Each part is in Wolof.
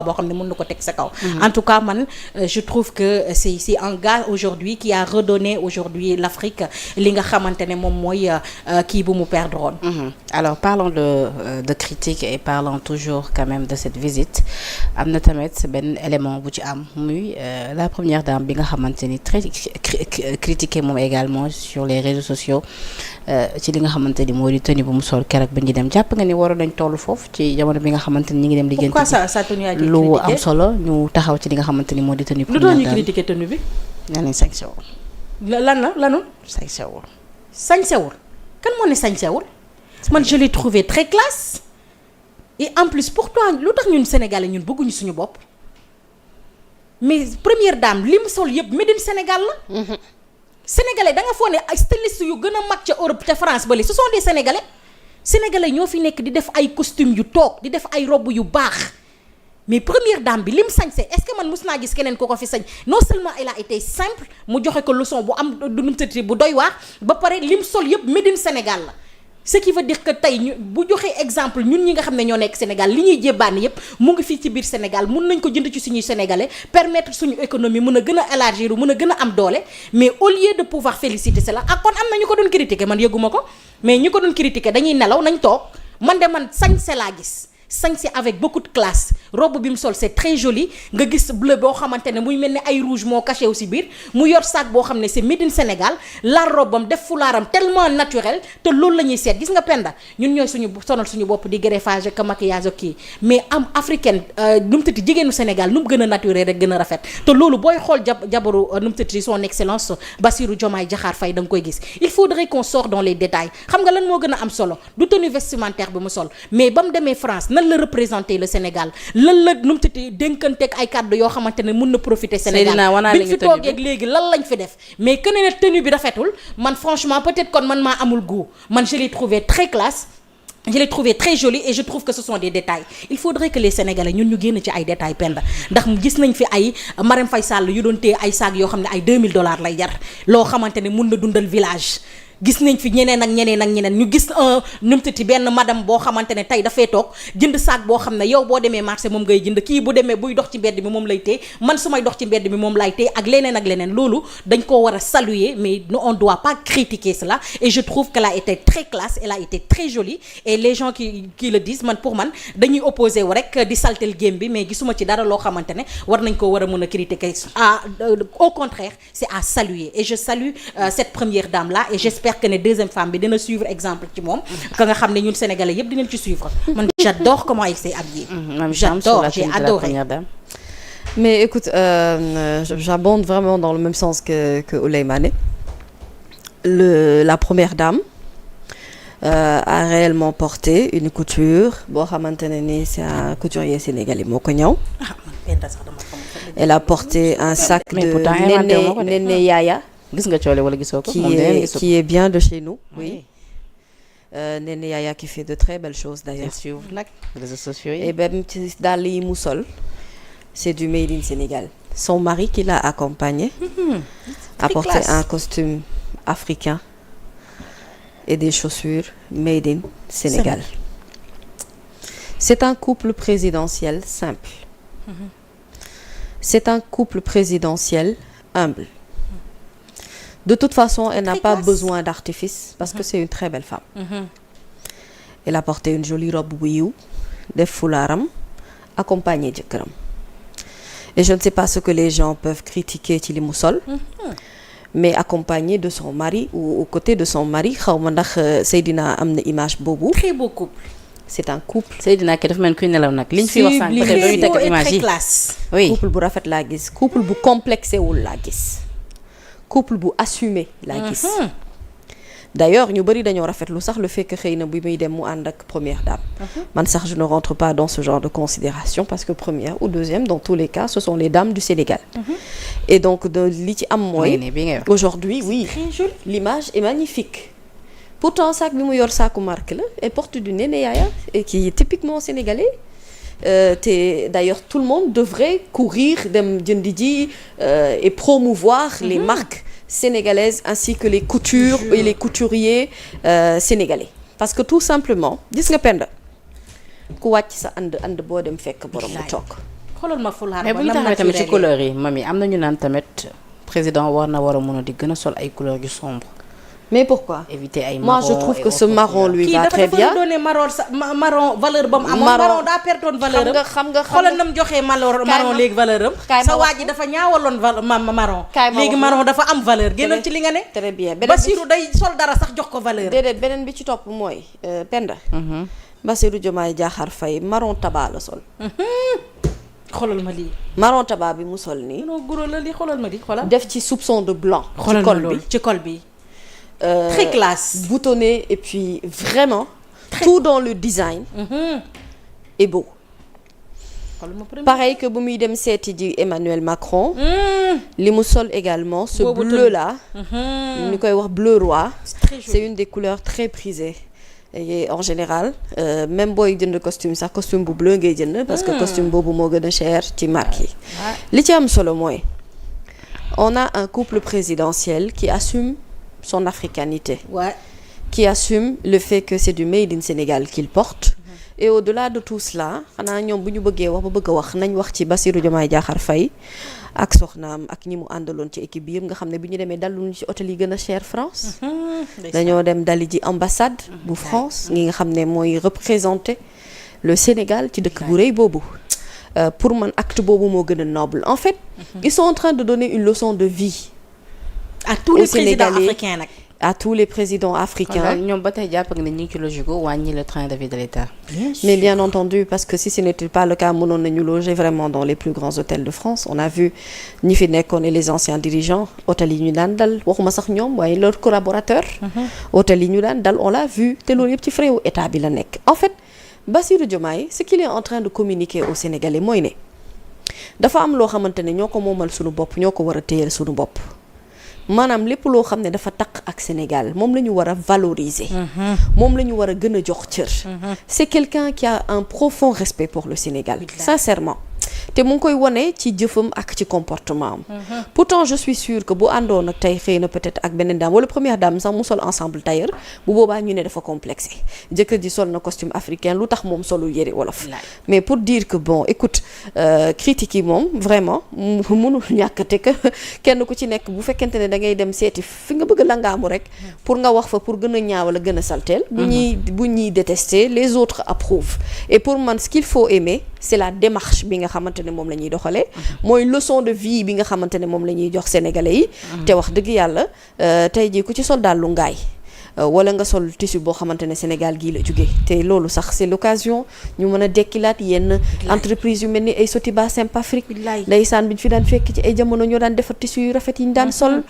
boo xam ne mën na ko teg sa kaw. En tout cas man je trouve que c'est un gars aujourd'hui qui a redonné aujourd'hui l'Afrique li nga xamante ne moom mooy kii bu mu perdre woon. Alors parlons de critique et parlons toujours quand même de cette visite am na tamit benn élément bu ci am muy la première dame bi nga xamante ni très critiqué moom également sur les réseaux sociaux ci li nga xamante ni moo di tenue bu mu sol keroog ba ñu dem jàpp nga ni waroon nañ toll foofu ci jamono bi nga xamante ni ñu ngi dem liggéey. Pourquoi sa tenue a été critiquée? lu am solo ñu taxaw ci li nga xamante ni moo di tenue. lu doon ñu critiquer tenue bi. nee nañ sañsewul. lanu sañsewul. sañsewul kan moo ne sañsewul man je l'ai trouvé très classe et en plus pourquoi lu tax ñun sénégalais ñun bëgguñu suñu bopp mais première dame li mu sol yëpp made in Sénégal la. sénégalais da nga foog ne ay stylistes yu gën a mag ca Europe ca France ba li ce sont des sénégalais ñoo fi nekk di def ay costumes yu toog di def ay robes yu baax mais première dame bi lim sañse est-ce que man mus naa gis keneen ko ko fi sañ non seulement elle a été simple mu joxe ko leçon bu am du nu tëdd bu doy waar ba pare lim sol yëpp made in Sénégal la. ce qui veut dire que tey ñu bu joxee exemple ñun ñi nga xam ne ñoo nekk Sénégal li ñuy jébbaani yépp mu ngi fii ci biir Sénégal mun nañ ko jënd ci suñuy sénégalais permettre suñu économie mun a gën a élargir mun a gën a am doole mais au lieu de pouvoir féliciter cela ak kon am na ñu ko doon critiquer man yëguma ko mais ñi ko doon critiquer dañuy nelaw nañ toog man de man sañse laa gis sañse avec beaucoup de classe robe bi mu sol c'est très joli nga gis bleu boo xamante ne muy mel ni ay rouge moo caché aussi biir mu yor sac boo xam ne c'est made in Sénégal la robam def fulaaram tellement naturel te loolu la ñuy seet gis nga Penda ñun ñooy suñu sonal suñu bopp di greffage ak maquillage ak kii mais am africaine nu mu tëdd jigéenu Sénégal nu mu gën a naturel rek gën a rafet te loolu booy xool jabaru nu mu tëdd son excellence Bassirou Diomaye Diakhar Faye da nga koy gis il faudrait qu'on sorte dans les détails xam nga lan moo gën a am solo du tenue vestimentaire bi mu sol mais ba mu demee France nan la représenter le Sénégal lan la nu mu tëddee dénkanteeg ay kàddu yoo xamante ne mun na profiter Sénégal biñ fi toogeeg léegi lan lañ fi def mais que ne tenue bi rafetul man franchement peut-être kon man maa amul goût man je l'ai trouvé très classe je l'ai trouvé très joli et je trouve que ce sont des détails il faudrait que les Sénégalais ñun ñu génn ci ay détails Penda ndax gis nañ fi ay Marème Faye Sall yu doon téye ay saag yoo xam ne ay $2000 lay jar loo xamante ne mun na dundal village gis nañ fi ñeneen ak ñeneen ñu gis numtati benn madame boo xamante ne tey dafay toog jënd sac boo xam ne yow boo demee marché moom ngay jënd kii bu demee buy dox ci mbedd mi moom lay téye man su may dox ci mbedd mi moom lay téye ak leneen loolu dañ ko war a saluer mais on doit pas critiquer cela et je trouve qu'elle a été très classe elle a été très jolie et les gens qui le disent man pour man dañuy opposé wu rek di saltel game bi mais gisuma ci dara loo xamante ne war nañ ko war a mën a critiquer au contraire c'est à saluer et je salue cette première dame là et j'espère que ne deuxième femme bi dina suivre exemple ci moom ka nga xam ne ñun sénégalais yëpp dinañ ci suivre man j'adore comment elle s'est habillée j'adore j'ai adoré mais écoute j'abonde vraiment dans le même sens que Ouleye Mané la première dame a réellement porté une couture boo xamante ne ni c'est un couturier sénégalais moo ko ñëw elle a porté un sac de Néné Yaya gis nga coole wala gisoo ko qui est bien de chez nous oui Néné Yaya qui fait de très belles choses d'ailleurs suivre nag réseaux sociaux yi et même ci dàll yi mu sol c'est du made in Sénégal son mari qui l'a accompagné a porté un costume africain et des chaussures made in Sénégal c'est un couple présidentiel simple c'est un couple présidentiel humble. De toute façon, elle n'a pas besoin d'artifice parce que c'est une très belle femme. Elle a porté une jolie robe bu yiw def fulaaram accompagnée jëkkëram. Et je ne sais pas ce que les gens peuvent critiquer ci li mu sol. Mais accompagnée de son mari ou aux côtés de son mari xaw ma ndax Seydina am na image boobu. Très beau couple. C'est un couple. Seydina ki dafa mel kuy nelaw nag liñ fi wax sànq peut-être dañuy teg image yi. Oui. Couple bu rafet laa gis couple bu complexé wul laa gis. couple bu assumé laa gis d'ailleurs ñu bëri dañoo rafetlu sax le fait que xëy na bi muy dem mu ànd ak première dame man sax je ne rentre pas dans ce genre de considération parce que première ou deuxième dans tous les cas ce sont les dames du Sénégal et donc li ci am mooy aujourd'hui oui l'image est magnifique pourtant sac bi mu yor saaku marque la et porte du Néné Yaya et qui est typiquement sénégalais d'ailleurs tout le monde devrait courir dem jëndi ji et promouvoir les marques sénégalaises ainsi que les coutures et les couturiers sénégalais parce que tout simplement gis nga Penda ku wàcc sa ànd boo dem fekk borom bu toog xoolal ma fulaar mais bu ñu taxawee tamit ci couleur yi mami am na ñu naan tamit président war a mun a di gën a sol ay couleurs yu sombre. mais pourquoi éviter ay marron. moi je trouve que ce marron lui va très bien. kii dafa doonee marron valeur ba mu amoon. marron daa pertoon valeur am. xam nga xoolal na mu joxee marron léegi valeur am. sa waa ji dafa ñaawaloon marron. léegi marron dafa am valeur génnal ci li nga ne. très bien Bassirou day sol dara sax jox ko valeur. déedéet beneen bi ci topp mooy Penda. Bassirou Diomaye Diakhar Faye marron tabac la sol. xoolal ma lii. marron tabac bi mu sol nii. non guro la lii xoolal ma lii xoolal. def ci soupçon de blanc. xoolal ma loolu ci col bi. Très classe. Boutonné et puis vraiment tout dans le design est beau. Pareil que bu muy dem seeti ji Emmanuel Macron. li mu sol également ce bleu là. ñu koy wax bleu roi. C'est une des couleurs très prisées. Et en général même booy jënd costume sax costume bu bleu ngay jënd. parce que costume boobu moo gën a cher ci marque yi. li ci am solo mooy on a un couple présidentiel qui assume son africanité, qui assume le fait que c'est du made in Sénégal qu'il porte. Et au-delà de tout cela xanaa ñoom bu ñu bëggee wax ba bëgg a wax nañ wax ci Bassirou Diomaye Diakhar Faye ak soxnaam ak ñi mu àndaloon ci équipe bi yëpp nga xam ne bi ñu demee daluñu ci hôtel yi gën a cher France. dañoo dem dali ji ambassade bu France ngi nga xam ne mooy représenter le Sénégal ci dëkk bu rëy boobu. Pour man acte boobu moo gën a noble en fait. Ils sont en train de donner une leçon de vie. à tous les présidents africains nag. à tous les présidents africains. ñoom ba tey jàpp nga ne ñu ngi ci logique wàññi le train de vie de l'État. mais bien entendu parce que si ce n'était pas le cas mënoon nañu loger vraiment dans les plus grands hôtels de France on a vu ñi fi nekkoon et les anciens dirigeants hôtels yi ñu daan dal waxuma sax ñoom waaye leurs collaborateurs. hôtels yi ñu daan dal on l'a vu te loolu yëpp ci frais wu état bi la nekk. en fait Bassirou Diomaye ce qu'il est en train de communiquer aux Sénégalais mooy ne dafa am loo xamante ne ñoo ko moomal suñu bopp ñoo ko war a téyel suñu bopp. maanaam lépp loo xam ne dafa taq ak Sénégal moom la ñu war a valoriser. moom la ñu war a gën a jox cër. c'est quelqu'un qui a un profond respect pour le Sénégal. sincèrement te mu ngi koy wone ci jëfam ak ci comportement am. pourtant je suis sûre que bu àndoon ak tey xëy na peut-être ak beneen dame wala première dame sax mu sol ensemble tailleur bu boobaa ñu ne dafa complexé jëkkër ji sol na costume africain lu tax moom solul yëre wolof. mais pour dire que bon écoute critiques yi moom vraiment mënul ñàkk te que kenn ku ci nekk bu fekkente ne da ngay dem seeti fi nga bëgg a langaamu rek. pour nga wax fa pour gën a ñaawal a gën a salteel. bu ñuy détester les autres approuvent et pour man ce qu'il faut aimer c'est la démarche bi nga xamante ne moom la ñuy doxalee. mooy leçon de vie bi nga xamante ne moom la ñuy jox sénégalais yi. te wax dëgg yàlla tey jii ku ci sol daal lu ngaay wala nga sol tissu boo xamante ne Sénégal gii la jóge te loolu sax c'est l'occasion ñu mën a dekkilaat yenn entreprise yu mel ni ay Sotiba Simpafric ndeysaan bi ñu fi daan fekk ci ay jamono ñoo daan defar tissu yu rafet yi ñu daan sol.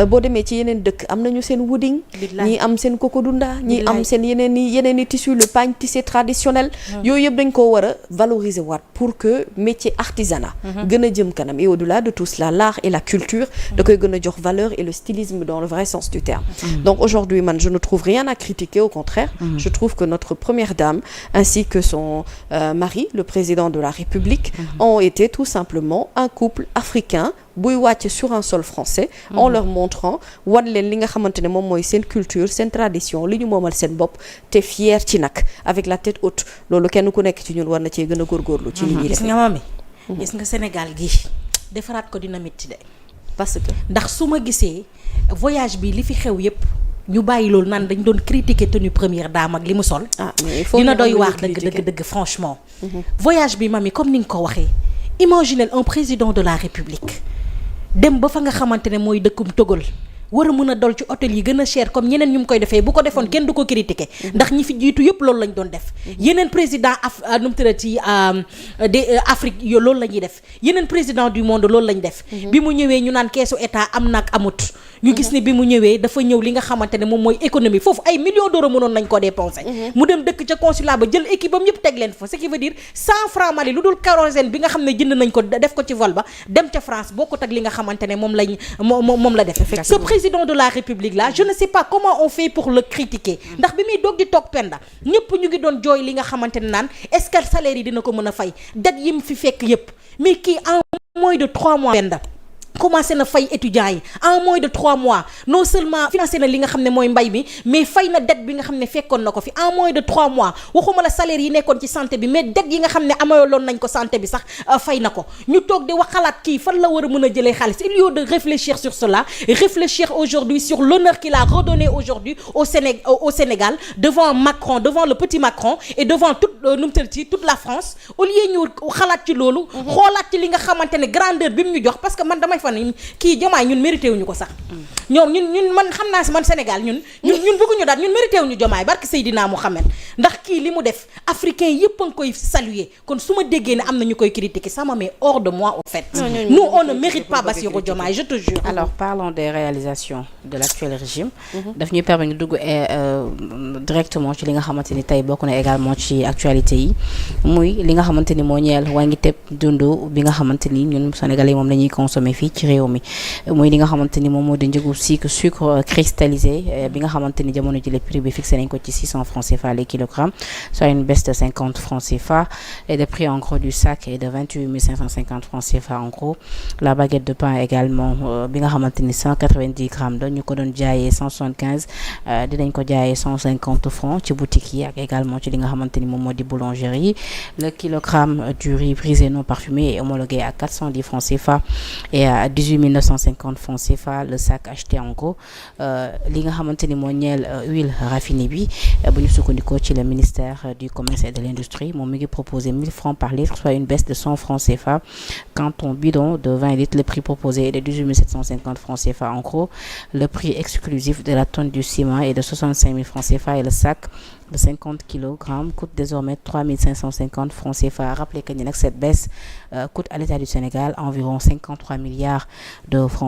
boo demee ci yeneen dëkk am nañu seen wooding ñii am seen Cocodunda ñii am seen yeneen i tissu le pagne tissé traditionnel. yooyu yëpp dañ koo war a valoriser waat pour que métier artisanat gën a jëm kanam et au-delà de tout cela l'art et la culture da koy gën a jox valeur et le stylisme dans le vrai sens du terme. donc aujourd'hui man je ne trouve rien à critiquer au contraire. Je trouve que notre première dame ainsi que son mari le président de la République ont été tout simplement un couple africain buy wàcc sur un sol français en leur montrant wan leen li nga xamante ne moom mooy seen culture seen tradition li ñu moomal seen bopp te fier ci nag avec la tête haute loolu kenn ku nekk ci ñun war na cee gën a góorgóorlu ci li ñuy def. gis nga mami gis nga Sénégal gi defaraat ko dina métti de parce que ndax su ma gisee voyage bi li fi xew yépp ñu bàyyi loolu naan dañ doon critiquer tenue première dame ak li mu sol. dina doy waax dëgg franchement. voyage bi mami comme ni nga ko waxee imaginez un président de la République dem ba fa nga xamante ne mooy dëkkum Togal war a mën a dol ci hôtel yi gën a cher comme ñeneen ñu mu koy defee bu ko defoon kenn du ko critiquer ndax ñi fi jiitu yëpp loolu lañ doon def yeneen président nu mu tuddati Afrique yo loolu la ñuy def yeneen président du monde loolu lañ def bi mu ñëwee ñu naan keesu état am nag amut ñu gis ne bi mu ñëwee dafa ñëw li nga xamante ne moom mooy économie foofu ay millions d'euros mënoon nañ ko dépenser mu dem dëkk ca consulat ba jël équipe bam yëpp teg leen fa ce qui veut dire 100 francs Mali lu dul kérosène bi nga xam ne jënd nañ ko def ko ci vol ba dem ca France bokkut ak li nga xamante ne moom la def président de la République là je ne sais pas comment on fait pour le critiquer ndax bi muy doog di toog Penda ñëpp ñu ngi doon jooy li nga xamante ne naan est-ce que salaire yi dina ko mën a fay date yi mu fi fekk yëpp mais kii en moins de 3 mois Penda commencé na fay étudiants yi en moins de 3 mois non seulement financé na li nga xam ne mooy mbay mi mais fay na dette bi nga xam ne fekkoon na ko fi en moins de 3 mois waxuma la salaire yi nekkoon ci santé bi mais dette yi nga xam ne amayoloon nañ ko santé bi sax fay na ko ñu toog di wax xalaat kii fan la war a mën a jëlee xaalis il y a de réfléchir sur cela réfléchir aujourd'hui sur l'honneur qu'il a redonné aujourd'hui au Sénégal devant Macron devant le petit Macron et devant toute la France au lieu ñu xalaat ci loolu xoolaat ci li nga xamante ne grandeur bi mu ñu jox parce que man damay fan kii Diomaye ñun mérité wuñu ko sax ñoom ñun man xam naa si man Sénégal ñun bëgguñu daal ñun mérité wuñu Diomaye barke Seydina Mohamed ndax kii li mu def africain yëpp a ngi koy saluer kon su ma déggee ne am na ñu koy critiquer ça me met hors de moi au fait nous on ne mérite pas Bassirou Diomaye je te jure. Alors parlons des réalisations de l'actuel régime daf ñuy permettre ñu dugg directement ci li nga xamante ni tey bokk na également ci actualité yi muy li nga xamante ni moo ñeel wàññi teb dund bi nga xamante ni ñun Sénégalais moom la ñuy consommer fii ci réew mi muy li nga xamante ni moom moo di njëgu sucre cristallisé bi nga xamante ni jamono ji le prix bi fixé nañ ko ci 600 francs CFA les kilogrammes soit une baisse de 50 francs CFA et le prix en gros du sac est de 28 550 francs CFA en gros la baguette de pain également bi nga xamante ni 190 grammes la ñu ko doon jaayee 175 dinañ ko jaayee 150 francs ci boutique yi ak également ci li nga xamante ni moom moo di boulangerie le kilogramme du riz brisé non parfumé est homologué à 410 francs CFA et à 18 950 francs CFA le sac acheté en gros li nga xamante ni moo ñeel huile raffinée bi bu ñu sukkandikoo ci le ministère du commerce et de l'industrie moom mi ngi proposé 1000 francs par litre soit une baisse de 100 francs CFA quant au bidon de 20 litres le prix proposé est de 18 750 francs CFA en gros le prix exclusif de la tonne du ciment est de 65 000 francs CFA et le sac de 50 kg coûte désormais 3 550 francs CFA. Rappelez que cette baisse coûte à l'État du Sénégal environ 53 milliards de francs